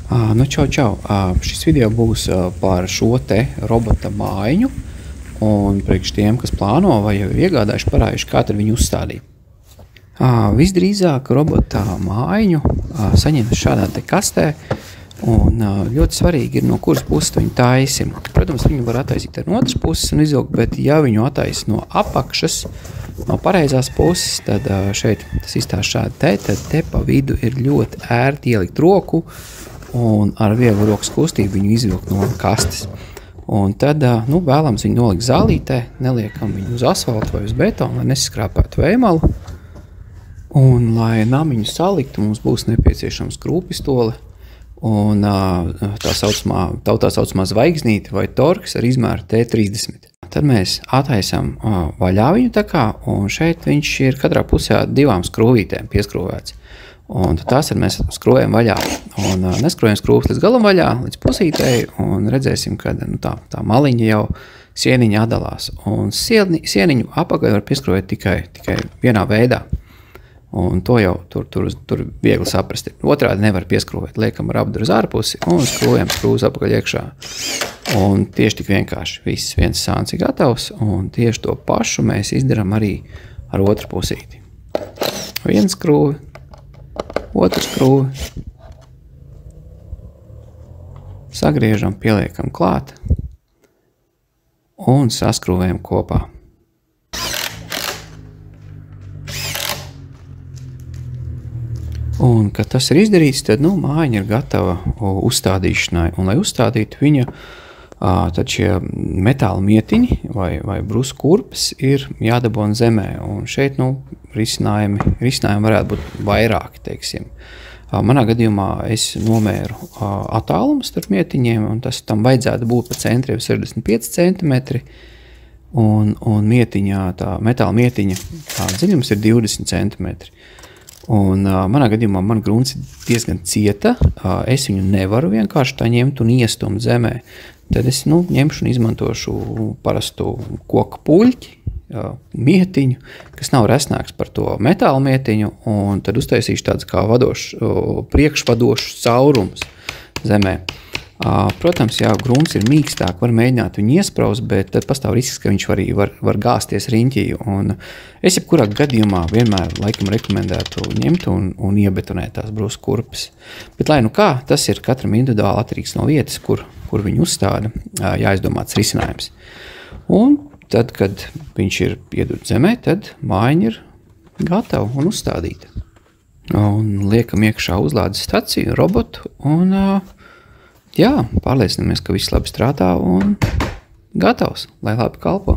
Čau. Šis video būs par šo te robota mājiņu, un priekš tiem, kas plāno vai jau iegādājuši, parājuši, kā tad viņu uzstādīt. Visdrīzāk robota mājiņu saņemt šādā te kastē, un ļoti svarīgi ir, no kuras puses viņu taisim. Protams, viņu var attaisīt ar no otras puses un izvilkt, bet ja viņu attaisa no apakšas, no pareizās puses, tad šeit tas izstāst šādi tad te pa vidu ir ļoti ērti ielikt roku, un ar vieglu rokas kustību viņu izvilkt no kastes. Un tad vēlams viņu nolikt zālītē, neliekam viņu uz asfaltu vai uz betonu, lai nesaskrāpētu vējmalu. Un, lai namiņu saliktu, mums būs nepieciešams krūpistole un tā saucamā zvaigznīte vai torks ar izmēru T30. Tad mēs attaisam vaļā viņu tā kā, un šeit viņš ir katrā pusē 2 skrūvītēm pieskrūvēts. Un tās tad mēs skrūvējam vaļā, un neskrūvējam skrūvas līdz galam vaļā, līdz pusītei, un redzēsim, ka tā maliņa jau sieniņa atdalās. Un sieniņu apakaļ var pieskrūvēt tikai vienā veidā, un to jau tur viegli saprast. Otrādi nevar pieskrūvēt, liekam ar apduru uz ārpusi un skrūvējam skrūvas apakaļ iekšā. Un tieši tik vienkārši viens sāns ir gatavs, un tieši to pašu mēs izdarām arī ar otru pusīti. Viena skrūve, otru skrūvi, sagriežam, pieliekam klāt un saskrūvējam kopā. Un, kad tas ir izdarīts, tad mājiņa ir gatava uzstādīšanai. Un, lai uzstādītu viņa, tad šie metāla mietiņi vai brusu kurpes ir jādabona zemē. Un šeit risinājumi varētu būt vairāki, teiksim. Manā gadījumā es nomēru attālumu starp mietiņiem, un tam vajadzētu būt pa centriem 65 cm. Un metāla mietiņa dziļums ir 20 cm. Un manā gadījumā man grunts ir diezgan cieta, es viņu nevaru vienkārši tā ņemt un iestumt zemē. Tad es ņemšu un izmantošu parastu koka puļķi, mietiņu, kas nav resnāks par to metāla mietiņu, un tad uztaisīšu tāds kā priekšvadošs caurums zemē. Protams, ja grunts ir mīkstāk, var mēģināt viņu iespraust, bet tad pastāv risks, ka viņš var gāzties riņķī. Un es jebkurā gadījumā vienmēr laikam rekomendētu ņemt un iebetonēt tās brusu kurpes. Bet lai kā, tas ir katram individuāli atkarīgs no vietas, kur viņu uzstāda, jāizdomāts risinājums. Un tad, kad viņš ir iedurts zemē, tad mājiņa ir gatava un uzstādīta. Un liekam iekšā uzlādes staciju, robotu un pārliecinamies, ka viss labi strādā un gatavs, lai labi kalpo.